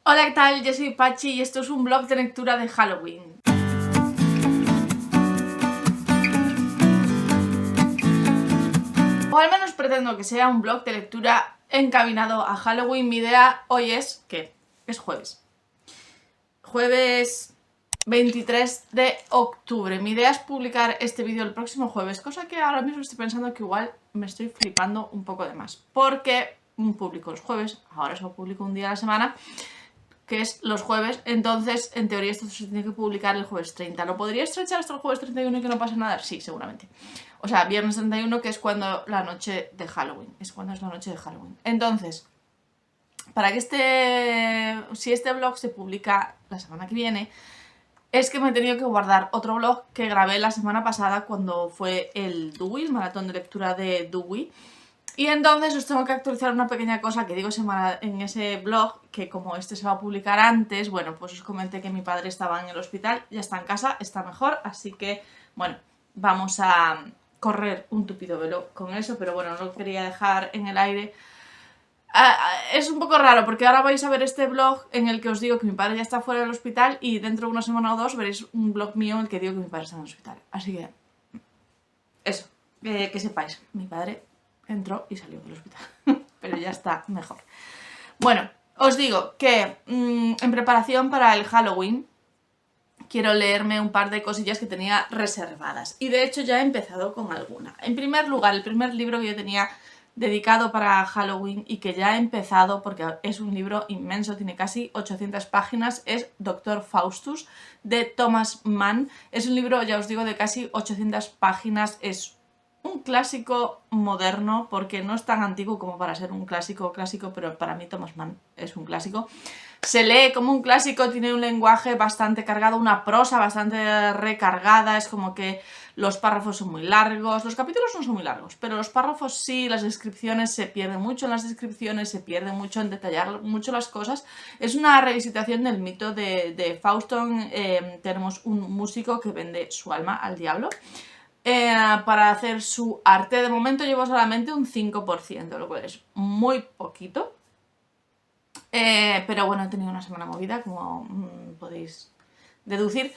Hola, ¿qué tal? Yo soy Pachi y esto es un blog de lectura de Halloween. O al menos pretendo que sea un blog de lectura encaminado a Halloween. Mi idea hoy es que es jueves. Jueves 23 de octubre. Mi idea es publicar este vídeo el próximo jueves, cosa que ahora mismo estoy pensando que igual me estoy flipando un poco de más. Porque publico los jueves, ahora solo publico un día a la semana, que es los jueves, entonces en teoría esto se tiene que publicar el jueves 30. ¿Lo podría estrechar hasta el jueves 31 y que no pase nada? Sí, seguramente. O sea, viernes 31, que es cuando la noche de Halloween. Es cuando es la noche de Halloween. Entonces, para que si este vlog se publica la semana que viene, es que me he tenido que guardar otro vlog que grabé la semana pasada cuando fue el Dewey, el maratón de lectura de Dewey. Y entonces os tengo que actualizar una pequeña cosa que digo en ese blog, que como este se va a publicar antes, bueno, pues os comenté que mi padre estaba en el hospital, ya está en casa, está mejor, así que, bueno, vamos a correr un tupido velo con eso, pero bueno, no lo quería dejar en el aire. Es un poco raro porque ahora vais a ver este blog en el que os digo que mi padre ya está fuera del hospital y dentro de una semana o dos veréis un blog mío en el que digo que mi padre está en el hospital. Así que, eso, que sepáis, mi padre entró y salió del hospital, pero ya está mejor. Bueno, os digo que en preparación para el Halloween quiero leerme un par de cosillas que tenía reservadas. Y de hecho ya he empezado con alguna. En primer lugar, el primer libro que yo tenía dedicado para Halloween y que ya he empezado porque es un libro inmenso, tiene casi 800 páginas, es Dr. Faustus de Thomas Mann. Es un libro, ya os digo, de casi 800 páginas, es un clásico moderno porque no es tan antiguo como para ser un clásico, pero para mí Thomas Mann es un clásico. Se lee como un clásico, tiene un lenguaje bastante cargado, una prosa bastante recargada, es como que los párrafos son muy largos, los capítulos no son muy largos, pero los párrafos sí, las descripciones se pierden mucho en las descripciones, se pierde mucho en detallar mucho las cosas. Es una revisitación del mito de Fausto. Tenemos un músico que vende su alma al diablo para hacer su arte. De momento llevo solamente un 5%, lo cual es muy poquito. Pero bueno, he tenido una semana movida, como podéis deducir.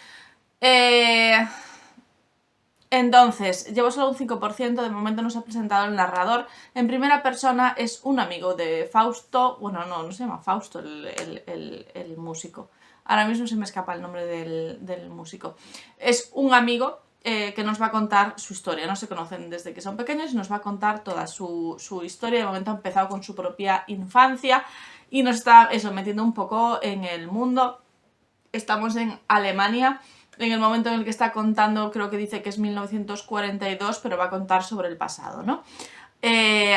Entonces, llevo solo un 5%, de momento no se ha presentado el narrador. En primera persona es un amigo de Fausto, bueno, no se llama Fausto el músico. Ahora mismo se me escapa el nombre del músico. Es un amigo que nos va a contar su historia. No se conocen desde que son pequeños y nos va a contar toda su historia. De momento ha empezado con su propia infancia y nos está metiendo un poco en el mundo. Estamos en Alemania. En el momento en el que está contando, creo que dice que es 1942, pero va a contar sobre el pasado, ¿no?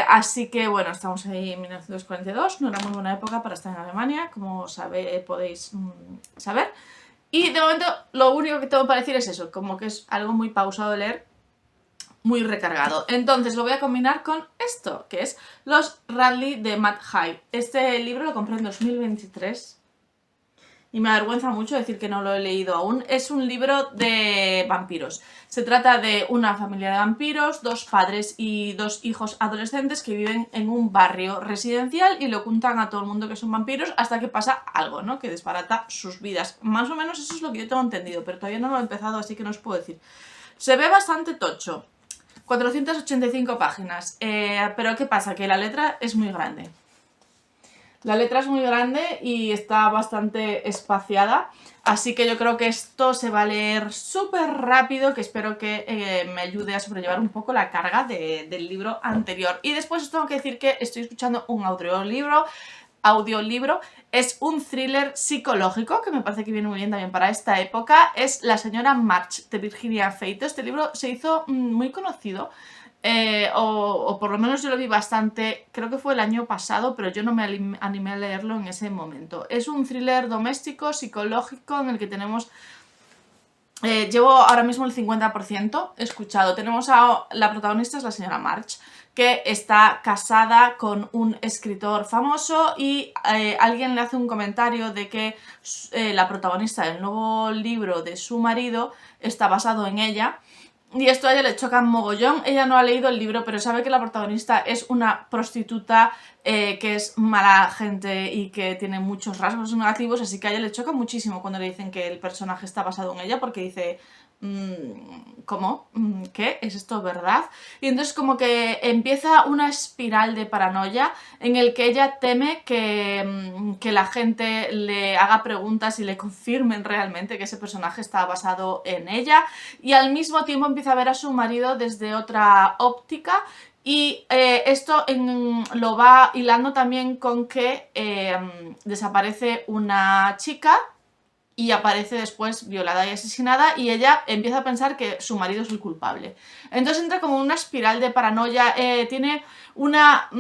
Así que bueno, estamos ahí en 1942, no era muy buena época para estar en Alemania, como podéis saber. Y de momento lo único que tengo para decir es eso, como que es algo muy pausado de leer, muy recargado. Entonces lo voy a combinar con esto, que es Los Radley de Matt Haig. Este libro lo compré en 2023. Y me avergüenza mucho decir que no lo he leído aún. Es un libro de vampiros. Se trata de una familia de vampiros, dos padres y dos hijos adolescentes que viven en un barrio residencial y le ocultan a todo el mundo que son vampiros hasta que pasa algo, ¿no? Que desbarata sus vidas. Más o menos eso es lo que yo tengo entendido, pero todavía no lo he empezado, así que no os puedo decir. Se ve bastante tocho. 485 páginas. Pero ¿qué pasa? Que la letra es muy grande. La letra es muy grande y está bastante espaciada, así que yo creo que esto se va a leer súper rápido, que espero que me ayude a sobrellevar un poco la carga del libro anterior. Y después os tengo que decir que estoy escuchando un audiolibro. Es un thriller psicológico que me parece que viene muy bien también para esta época. Es La señora March de Virginia Feito. Este libro se hizo muy conocido. O por lo menos yo lo vi bastante, creo que fue el año pasado, pero yo no me animé a leerlo en ese momento. Es un thriller doméstico, psicológico, en el que tenemos... llevo ahora mismo el 50% escuchado. Tenemos a la protagonista, es la señora March, que está casada con un escritor famoso y alguien le hace un comentario de que la protagonista del nuevo libro de su marido está basado en ella. Y esto a ella le choca mogollón. Ella no ha leído el libro, pero sabe que la protagonista es una prostituta que es mala gente y que tiene muchos rasgos negativos, así que a ella le choca muchísimo cuando le dicen que el personaje está basado en ella, porque dice... ¿Cómo? ¿Qué? ¿Es esto verdad? Y entonces como que empieza una espiral de paranoia en el que ella teme que la gente le haga preguntas y le confirmen realmente que ese personaje está basado en ella, y al mismo tiempo empieza a ver a su marido desde otra óptica. Y esto lo va hilando también con que desaparece una chica y aparece después violada y asesinada, y ella empieza a pensar que su marido es el culpable. Entonces entra como una espiral de paranoia, tiene una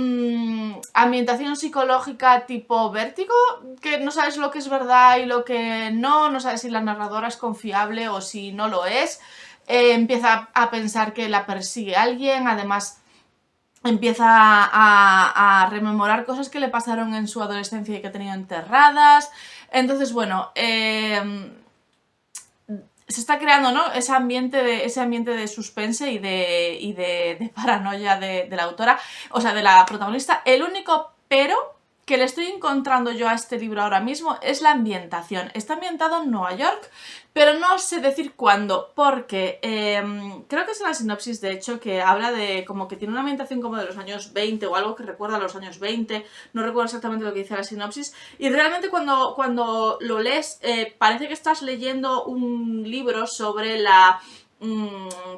ambientación psicológica tipo Vértigo, que no sabes lo que es verdad y lo que no, no sabes si la narradora es confiable o si no lo es. Empieza a pensar que la persigue alguien, además empieza a rememorar cosas que le pasaron en su adolescencia y que tenía enterradas. Entonces, bueno, se está creando, ¿no?, ese ambiente de suspense y de paranoia de la autora, o sea, de la protagonista. El único pero que le estoy encontrando yo a este libro ahora mismo es la ambientación. Está ambientado en Nueva York, pero no sé decir cuándo, porque creo que es en la sinopsis, de hecho, que habla de como que tiene una ambientación como de los años 20 o algo que recuerda a los años 20, no recuerdo exactamente lo que dice la sinopsis, y realmente cuando lo lees parece que estás leyendo un libro sobre la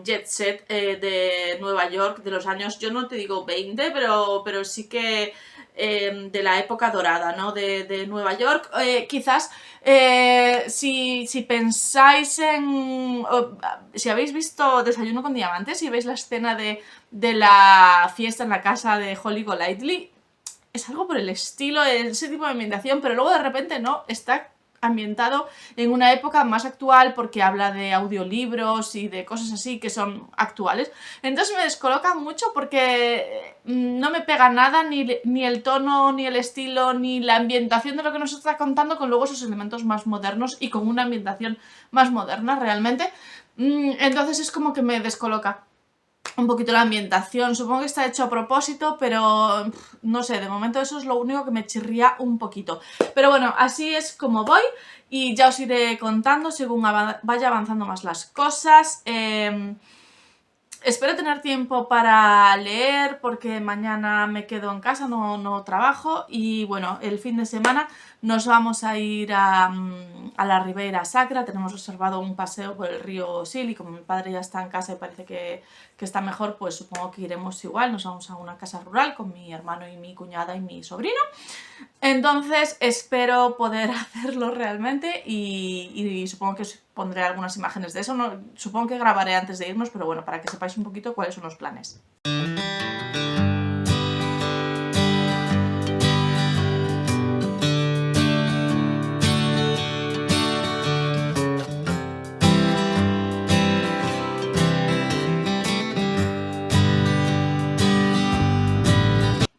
jet set de Nueva York de los años, yo no te digo 20, pero sí que de la época dorada, ¿no?, de Nueva York. Quizás si pensáis en... si habéis visto Desayuno con Diamantes y veis la escena de la fiesta en la casa de Holly Golightly, es algo por el estilo, ese tipo de ambientación, pero luego de repente no, está ambientado en una época más actual porque habla de audiolibros y de cosas así que son actuales. Entonces me descoloca mucho porque no me pega nada, ni el tono, ni el estilo, ni la ambientación de lo que nos está contando, con luego esos elementos más modernos y con una ambientación más moderna realmente. Entonces es como que me descoloca un poquito la ambientación. Supongo que está hecho a propósito, pero no sé, de momento eso es lo único que me chirría un poquito. Pero bueno, así es como voy y ya os iré contando según vaya avanzando más las cosas. Espero tener tiempo para leer porque mañana me quedo en casa, no trabajo, y bueno, el fin de semana nos vamos a ir a la Ribeira Sacra. Tenemos reservado un paseo por el río Sil y como mi padre ya está en casa y parece que está mejor, pues supongo que iremos igual. Nos vamos a una casa rural con mi hermano y mi cuñada y mi sobrino. Entonces espero poder hacerlo realmente y supongo que os pondré algunas imágenes de eso. No, supongo que grabaré antes de irnos, pero bueno, para que sepáis un poquito cuáles son los planes.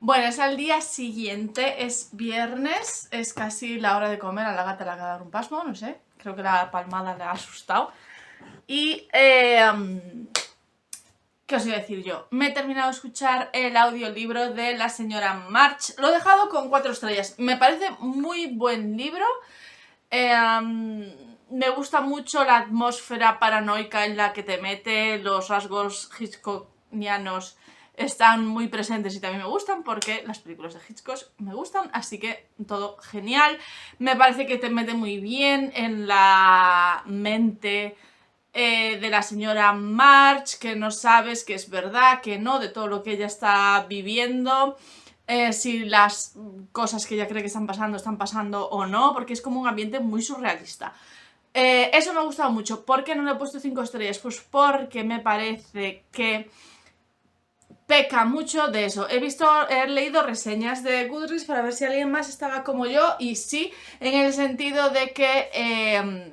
Bueno, es al día siguiente, es viernes, es casi la hora de comer. A la gata le ha dado un pasmo, no sé, creo que la palmada le ha asustado. Y, ¿qué os iba a decir yo? Me he terminado de escuchar el audiolibro de la señora March. Lo he dejado con 4 estrellas. Me parece muy buen libro. Me gusta mucho la atmósfera paranoica en la que te mete. Los rasgos hitchcockianos están muy presentes y también me gustan porque las películas de Hitchcock me gustan, así que todo genial. Me parece que te mete muy bien en la mente de la señora March, que no sabes que es verdad, que no, de todo lo que ella está viviendo. Si las cosas que ella cree que están pasando o no, porque es como un ambiente muy surrealista. Eso me ha gustado mucho. ¿Por qué no le he puesto 5 estrellas? Pues porque me parece que peca mucho de eso. He leído reseñas de Goodreads para ver si alguien más estaba como yo, y sí, en el sentido de que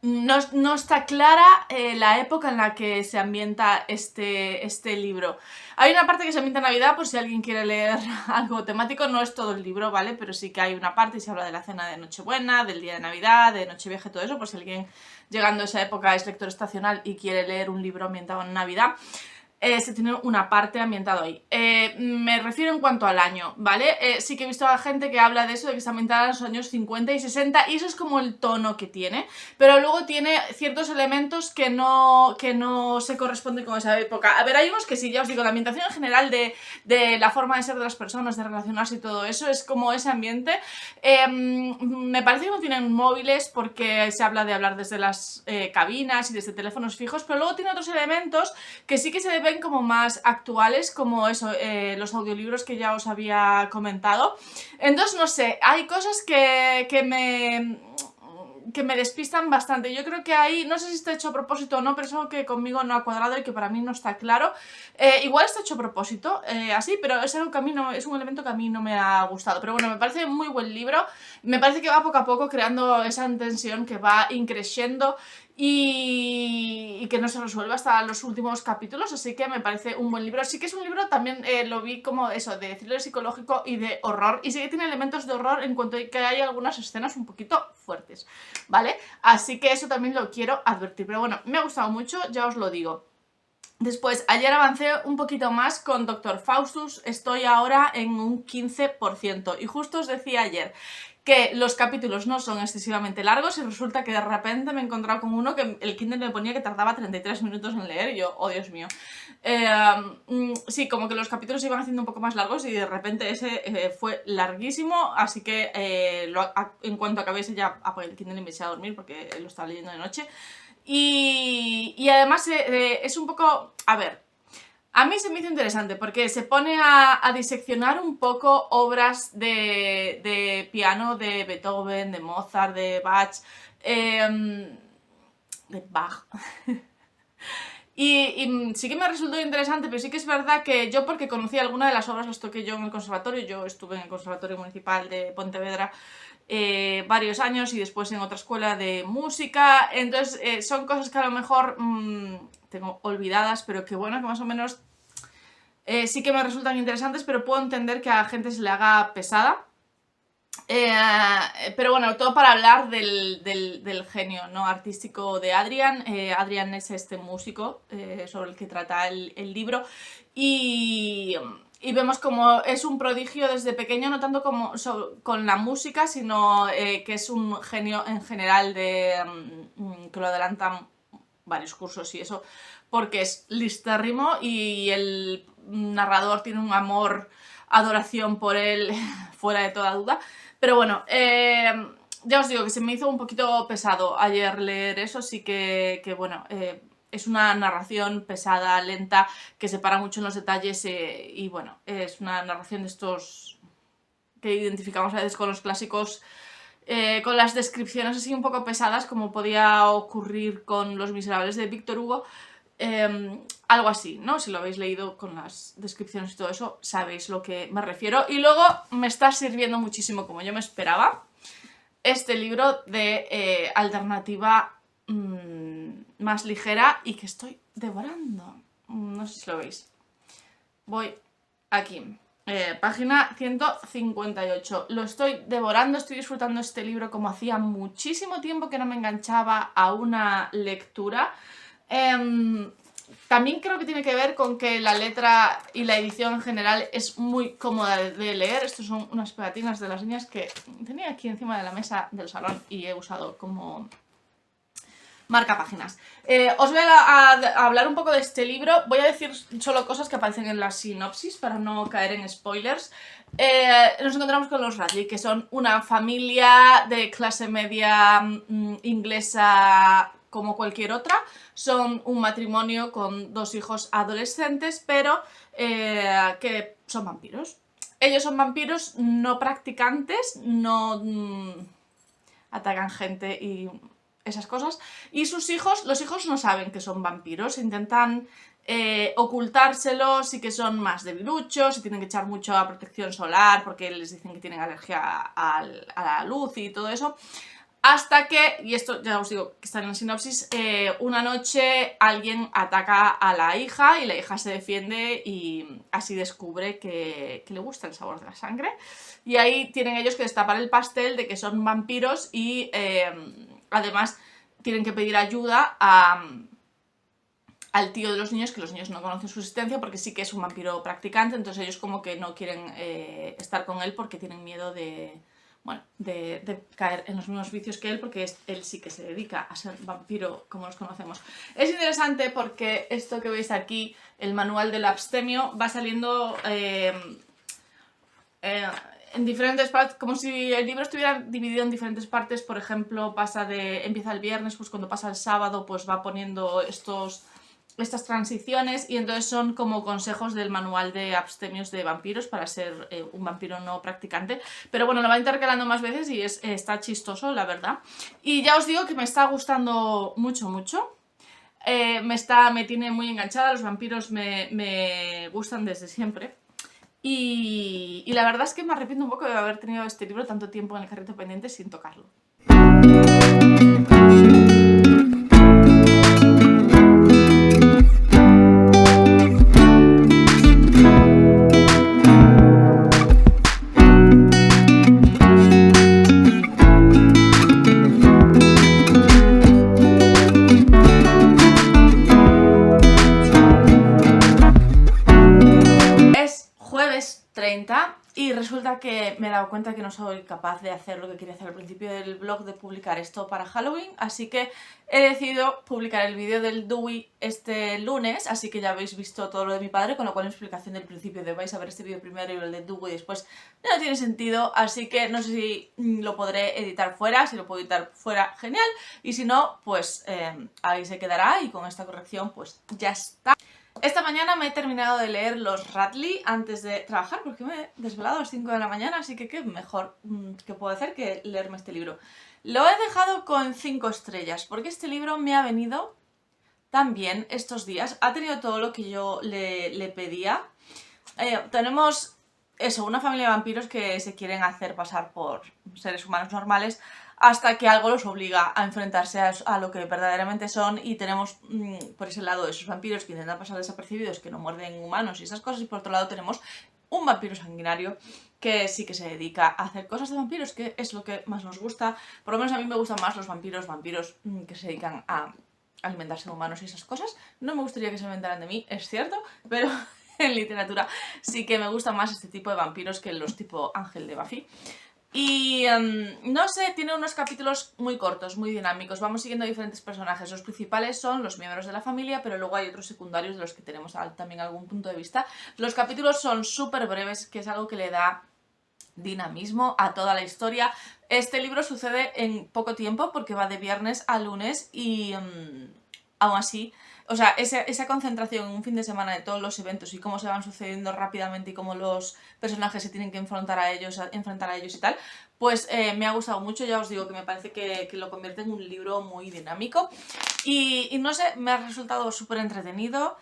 no está clara la época en la que se ambienta este libro. Hay una parte que se ambienta en Navidad, por si alguien quiere leer algo temático. No es todo el libro, ¿vale? Pero sí que hay una parte y se habla de la cena de Nochebuena, del día de Navidad, de Nochevieja y todo eso, por si alguien llegando a esa época es lector estacional y quiere leer un libro ambientado en Navidad. se tiene una parte ambientada ahí. Me refiero en cuanto al año, ¿vale? Sí que he visto a gente que habla de eso, de que está ambientada en los años 50 y 60, y eso es como el tono que tiene, pero luego tiene ciertos elementos que no se corresponden con esa época. A ver, hay unos que sí, ya os digo, la ambientación en general de la forma de ser de las personas, de relacionarse y todo eso, es como ese ambiente. Me parece que no tienen móviles porque se habla de hablar desde las cabinas y desde teléfonos fijos, pero luego tiene otros elementos que sí que se ven como más actuales, como eso, los audiolibros que ya os había comentado. Entonces, no sé, hay cosas que me despistan bastante. Yo creo que ahí, no sé si está hecho a propósito o no, pero es algo que conmigo no ha cuadrado y que para mí no está claro. Igual está hecho a propósito, así, pero es algo que a mí no, es un elemento que a mí no me ha gustado. Pero bueno, me parece muy buen libro. Me parece que va poco a poco creando esa tensión que va increciendo y que no se resuelve hasta los últimos capítulos, así que me parece un buen libro. Sí que es un libro, también lo vi como eso, de thriller psicológico y de horror, y sí que tiene elementos de horror en cuanto a que hay algunas escenas un poquito fuertes, ¿vale? Así que eso también lo quiero advertir, pero bueno, me ha gustado mucho, ya os lo digo. Después, ayer avancé un poquito más con Dr. Faustus, estoy ahora en un 15%, y justo os decía ayer que los capítulos no son excesivamente largos y resulta que de repente me he encontrado con uno que el Kindle me ponía que tardaba 33 minutos en leer y yo, oh Dios mío. Sí, como que los capítulos se iban haciendo un poco más largos y de repente ese fue larguísimo, así que en cuanto acabé ese ya apagué el Kindle y me eché a dormir porque lo estaba leyendo de noche. Y además es un poco, a ver, a mí se me hizo interesante porque se pone a diseccionar un poco obras de piano de Beethoven, de Mozart, de Bach, de Bach. Y sí que me resultó interesante, pero sí que es verdad que yo, porque conocí alguna de las obras, las toqué yo en el conservatorio. Yo estuve en el Conservatorio Municipal de Pontevedra varios años y después en otra escuela de música. Entonces son cosas que a lo mejor tengo olvidadas, pero que bueno, que más o menos sí que me resultan interesantes, pero puedo entender que a la gente se le haga pesada. Pero bueno, todo para hablar del genio, ¿no?, artístico de Adrian. Adrian es este músico sobre el que trata el libro y vemos como es un prodigio desde pequeño, no tanto como con la música, sino que es un genio en general que lo adelantan varios cursos y eso, porque es listérrimo y el narrador tiene un amor, adoración por él fuera de toda duda. Pero bueno, ya os digo que se me hizo un poquito pesado ayer leer eso, sí que bueno, es una narración pesada, lenta, que se para mucho en los detalles y bueno, es una narración de estos que identificamos a veces con los clásicos, con las descripciones así un poco pesadas, como podía ocurrir con Los Miserables de Víctor Hugo. Algo así, ¿no? Si lo habéis leído con las descripciones y todo eso, sabéis lo que me refiero. Y luego me está sirviendo muchísimo, como yo me esperaba, este libro de alternativa más ligera y que estoy devorando. No sé si lo veis. Voy aquí. Página 158. Lo estoy devorando, estoy disfrutando este libro como hacía muchísimo tiempo que no me enganchaba a una lectura. También creo que tiene que ver con que la letra y la edición en general es muy cómoda de leer. Estos son unas pegatinas de las niñas que tenía aquí encima de la mesa del salón y he usado como marca páginas. Os voy a hablar un poco de este libro. Voy a decir solo cosas que aparecen en la sinopsis para no caer en spoilers. Nos encontramos con los Radley, que son una familia de clase media inglesa como cualquier otra. Son un matrimonio con 2 hijos adolescentes, pero que son vampiros. Ellos son vampiros no practicantes, no atacan gente y esas cosas. Y sus hijos, los hijos no saben que son vampiros, intentan ocultárselos y que son más debiluchos y tienen que echar mucho a protección solar porque les dicen que tienen alergia a la luz y todo eso. Hasta que, y esto ya os digo que está en la sinopsis, una noche alguien ataca a la hija y la hija se defiende y así descubre que le gusta el sabor de la sangre. Y ahí tienen ellos que destapar el pastel de que son vampiros y además tienen que pedir ayuda a al tío de los niños, que los niños no conocen su existencia porque sí que es un vampiro practicante, entonces ellos como que no quieren estar con él porque tienen miedo de, bueno, de caer en los mismos vicios que él, porque él sí que se dedica a ser vampiro como los conocemos. Es interesante porque esto que veis aquí, el manual del abstemio, va saliendo en diferentes partes, como si el libro estuviera dividido en diferentes partes. Por ejemplo, empieza el viernes, pues cuando pasa el sábado pues va poniendo estas transiciones, y entonces son como consejos del manual de abstemios de vampiros para ser un vampiro no practicante. Pero bueno, lo va intercalando más veces y está chistoso, la verdad. Y ya os digo que me está gustando mucho, mucho. Me tiene muy enganchada, los vampiros me gustan desde siempre. Y la verdad es que me arrepiento un poco de haber tenido este libro tanto tiempo en el carrito pendiente sin tocarlo. Es jueves 30 y resulta que me he dado cuenta que no soy capaz de hacer lo que quería hacer al principio del blog, de publicar esto para Halloween, así que he decidido publicar el vídeo del Dewey este lunes, así que ya habéis visto todo lo de mi padre, con lo cual en explicación del principio vais a ver este vídeo primero y el de Dewey después. No tiene sentido, así que no sé si lo podré editar fuera. Si lo puedo editar fuera, genial, y si no, pues ahí se quedará, y con esta corrección pues ya está. Esta mañana me he terminado de leer los Radley antes de trabajar, porque me he desvelado a las 5 de la mañana, así que qué mejor que puedo hacer que leerme este libro. Lo he dejado con 5 estrellas, porque este libro me ha venido tan bien estos días. Ha tenido todo lo que yo le pedía. Tenemos eso, una familia de vampiros que se quieren hacer pasar por seres humanos normales, hasta que algo los obliga a enfrentarse a lo que verdaderamente son, y tenemos por ese lado esos vampiros que intentan pasar desapercibidos, que no muerden humanos y esas cosas, y por otro lado tenemos un vampiro sanguinario que sí que se dedica a hacer cosas de vampiros, que es lo que más nos gusta. Por lo menos a mí me gustan más los vampiros que se dedican a alimentarse de humanos y esas cosas. No me gustaría que se alimentaran de mí, es cierto, pero en literatura sí que me gustan más este tipo de vampiros que los tipo Ángel de Buffy. Y no sé, tiene unos capítulos muy cortos, muy dinámicos. Vamos siguiendo diferentes personajes. Los principales son los miembros de la familia, pero luego hay otros secundarios de los que tenemos también algún punto de vista. Los capítulos son súper breves, que es algo que le da dinamismo a toda la historia. Este libro sucede en poco tiempo porque va de viernes a lunes, y aún así, o sea, esa concentración en un fin de semana de todos los eventos y cómo se van sucediendo rápidamente y cómo los personajes se tienen que enfrentar a ellos y tal, pues me ha gustado mucho. Ya os digo que me parece que lo convierte en un libro muy dinámico y no sé, me ha resultado súper entretenido.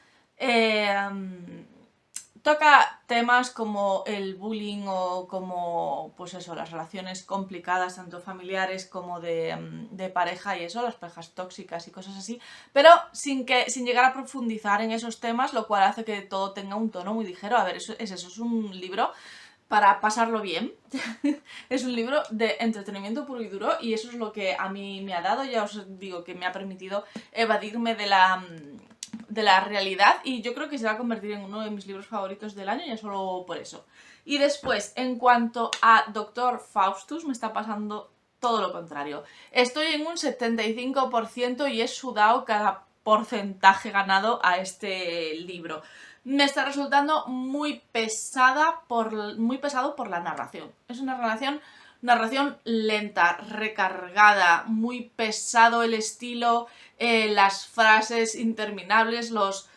Toca temas como el bullying o como, pues eso, las relaciones complicadas, tanto familiares como de pareja y eso, las parejas tóxicas y cosas así, pero sin llegar a profundizar en esos temas, lo cual hace que todo tenga un tono muy ligero. A ver, es un libro para pasarlo bien. Es un libro de entretenimiento puro y duro, y eso es lo que a mí me ha dado. Ya os digo que me ha permitido evadirme de la realidad, y yo creo que se va a convertir en uno de mis libros favoritos del año, ya solo por eso. Y después, en cuanto a Dr. Faustus, me está pasando todo lo contrario. Estoy en un 75% y he sudado cada porcentaje ganado a este libro. Me está resultando muy pesado por la narración. Es una narración lenta, recargada, muy pesado el estilo, las frases interminables, los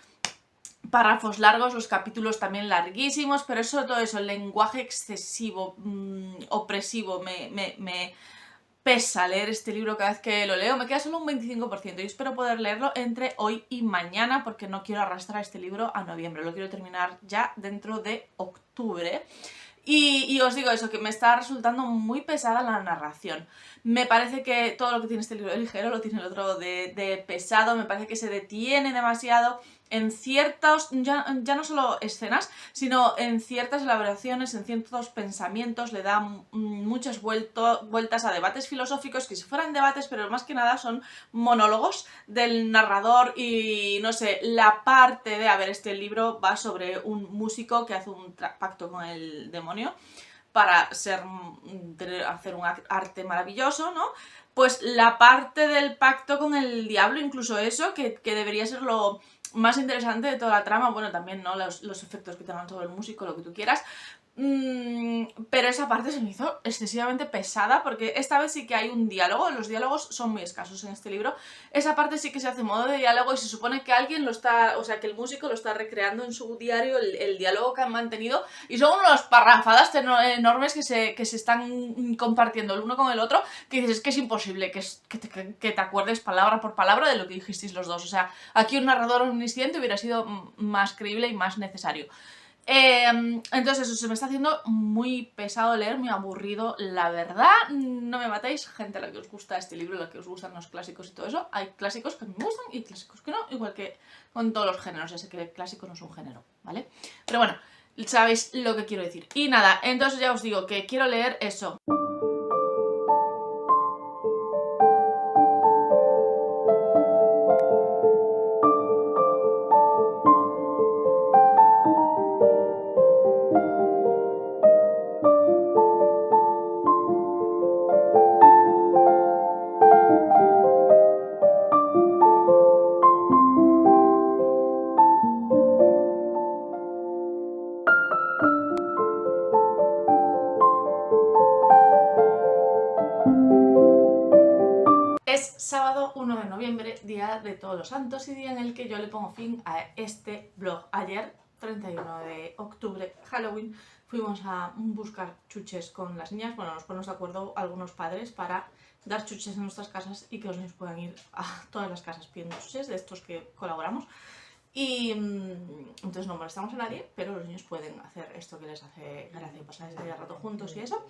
párrafos largos, los capítulos también larguísimos, pero sobre todo eso, el lenguaje excesivo, opresivo. Me pesa leer este libro cada vez que lo leo. Me queda solo un 25% y espero poder leerlo entre hoy y mañana, porque no quiero arrastrar este libro a noviembre, lo quiero terminar ya dentro de octubre. Y os digo eso, que me está resultando muy pesada la narración. Me parece que todo lo que tiene este libro de ligero lo tiene el otro de pesado. Me parece que se detiene demasiado en ciertos, ya no solo escenas, sino en ciertas elaboraciones, en ciertos pensamientos, le da muchas vueltas a debates filosóficos, que si fueran debates, pero más que nada son monólogos del narrador y, no sé, la parte de, a ver, este libro va sobre un músico que hace un pacto con el demonio para hacer un arte maravilloso, ¿no? Pues la parte del pacto con el diablo, incluso eso, que debería ser lo más interesante de toda la trama, bueno, también, ¿no? Los efectos que tengan sobre el músico, lo que tú quieras. Pero esa parte se me hizo excesivamente pesada, porque esta vez sí que hay un diálogo, los diálogos son muy escasos en este libro. Esa parte sí que se hace en modo de diálogo y se supone que alguien lo está, o sea, que el músico lo está recreando en su diario, el diálogo que han mantenido, y son unas parrafadas enormes que se están compartiendo el uno con el otro, que dices, es que es imposible que te acuerdes palabra por palabra de lo que dijisteis los dos. O sea, aquí un narrador omnisciente hubiera sido más creíble y más necesario. Entonces eso, se me está haciendo muy pesado leer, muy aburrido, la verdad. No me matéis, gente a la que os gusta este libro, a la que os gustan los clásicos y todo eso. Hay clásicos que me gustan y clásicos que no, igual que con todos los géneros. Ya sé que el clásico no es un género, ¿vale? Pero bueno, sabéis lo que quiero decir. Y nada, entonces ya os digo que quiero leer eso. Es sábado 1 de noviembre, día de Todos los Santos y día en el que yo le pongo fin a este blog. Ayer, 31 de octubre, Halloween, fuimos a buscar chuches con las niñas. Bueno, nos ponemos de acuerdo algunos padres para dar chuches en nuestras casas y que los niños puedan ir a todas las casas pidiendo chuches, de estos que colaboramos. Y entonces no molestamos a nadie, pero los niños pueden hacer esto que les hace gracia, pasar ese rato juntos y eso.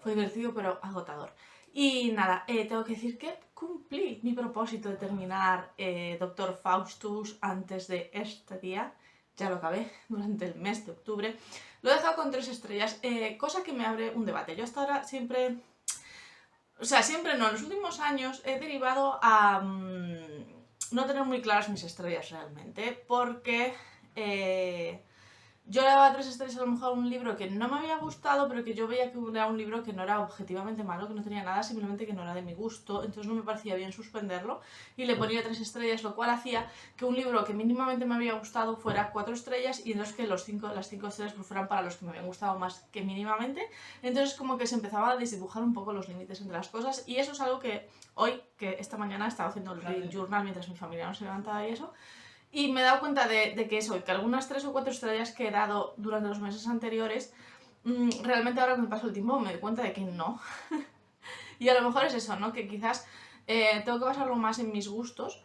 Fue divertido pero agotador. Y nada, tengo que decir que cumplí mi propósito de terminar Doctor Faustus antes de este día. Ya lo acabé durante el mes de octubre. Lo he dejado con 3 estrellas, cosa que me abre un debate. Yo hasta ahora siempre... O sea, siempre no, en los últimos años he derivado a no tener muy claras mis estrellas realmente, porque yo le daba 3 estrellas a lo mejor a un libro que no me había gustado, pero que yo veía que era un libro que no era objetivamente malo, que no tenía nada, simplemente que no era de mi gusto, entonces no me parecía bien suspenderlo y le ponía 3 estrellas, lo cual hacía que un libro que mínimamente me había gustado fuera 4 estrellas y entonces que las 5 estrellas pues fueran para los que me habían gustado más que mínimamente. Entonces como que se empezaba a desdibujar un poco los límites entre las cosas y eso es algo que hoy, que esta mañana estaba haciendo el reading journal mientras mi familia no se levantaba y eso, y me he dado cuenta de que eso, que algunas 3 o 4 estrellas que he dado durante los meses anteriores, realmente ahora que me paso el tiempo me doy cuenta de que no. Y a lo mejor es eso, ¿no? Que quizás tengo que basarlo más en mis gustos,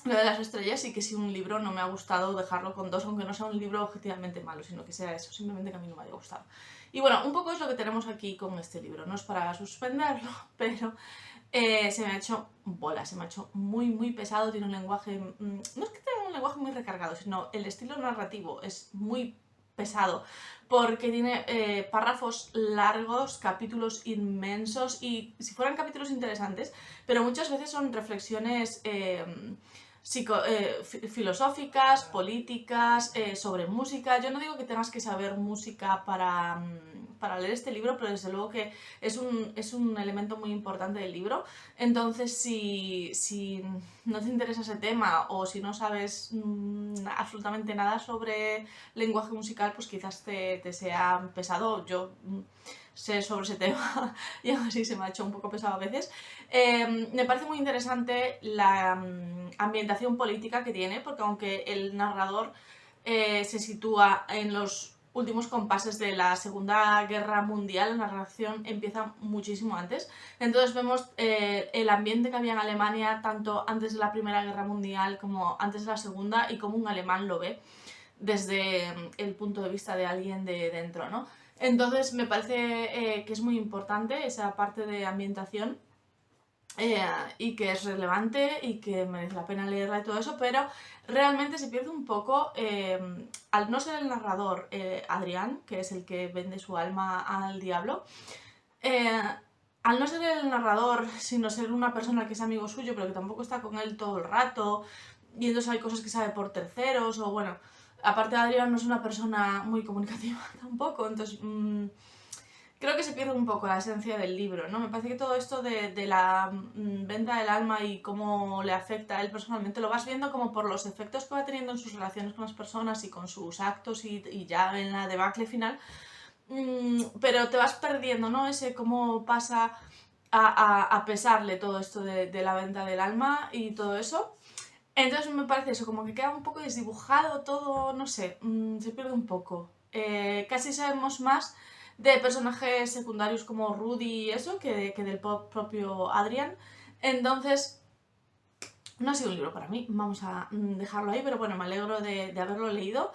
lo de las estrellas, y que si un libro no me ha gustado dejarlo con 2, aunque no sea un libro objetivamente malo, sino que sea eso, simplemente que a mí no me haya gustado. Y bueno, un poco es lo que tenemos aquí con este libro, no es para suspenderlo, pero se me ha hecho bola, se me ha hecho muy pesado, tiene un lenguaje, no es que tenga un lenguaje muy recargado, sino el estilo narrativo es muy pesado, porque tiene párrafos largos, capítulos inmensos, y si fueran capítulos interesantes, pero muchas veces son reflexiones filosóficas, políticas, sobre música. Yo no digo que tengas que saber música para leer este libro, pero desde luego que es un elemento muy importante del libro. Entonces, si no te interesa ese tema o si no sabes absolutamente nada sobre lenguaje musical, pues quizás te sea pesado. Yo sé sobre ese tema y aún así se me ha hecho un poco pesado a veces. Me parece muy interesante la ambientación política que tiene, porque aunque el narrador se sitúa en los últimos compases de la Segunda Guerra Mundial, la narración empieza muchísimo antes. Entonces vemos el ambiente que había en Alemania tanto antes de la Primera Guerra Mundial como antes de la Segunda y cómo un alemán lo ve desde el punto de vista de alguien de dentro, ¿no? Entonces me parece que es muy importante esa parte de ambientación. y que es relevante y que merece la pena leerla y todo eso, pero realmente se pierde un poco, al no ser el narrador Adrián, que es el que vende su alma al diablo, eh, al no ser el narrador, sino ser una persona que es amigo suyo, pero que tampoco está con él todo el rato, y entonces hay cosas que sabe por terceros, o bueno, aparte Adrián no es una persona muy comunicativa tampoco, entonces creo que se pierde un poco la esencia del libro, ¿no? Me parece que todo esto de la venta del alma y cómo le afecta a él personalmente, lo vas viendo como por los efectos que va teniendo en sus relaciones con las personas y con sus actos y ya en la debacle final, pero te vas perdiendo, ¿no? Ese cómo pasa a pesarle todo esto de la venta del alma y todo eso. Entonces me parece eso, como que queda un poco desdibujado todo, no sé, se pierde un poco. Casi sabemos más de personajes secundarios como Rudy y eso que del propio Adrian. Entonces, no ha sido un libro para mí, vamos a dejarlo ahí, pero bueno, me alegro de haberlo leído,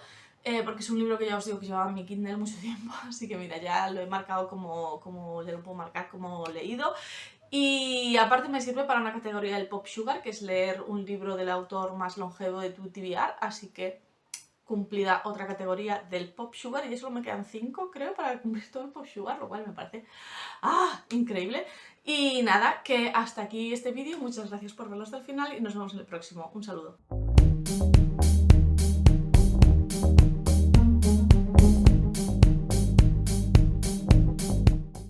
porque es un libro que ya os digo que llevaba en mi Kindle mucho tiempo, así que mira, ya lo he marcado ya lo puedo marcar como leído. Y aparte me sirve para una categoría del Pop Sugar, que es leer un libro del autor más longevo de tu TBR, así que cumplida otra categoría del Pop Sugar, y ya solo me quedan 5, creo, para cumplir todo el Pop Sugar, lo cual me parece increíble. Y nada, que hasta aquí este vídeo, muchas gracias por verlo hasta el final y nos vemos en el próximo. Un saludo.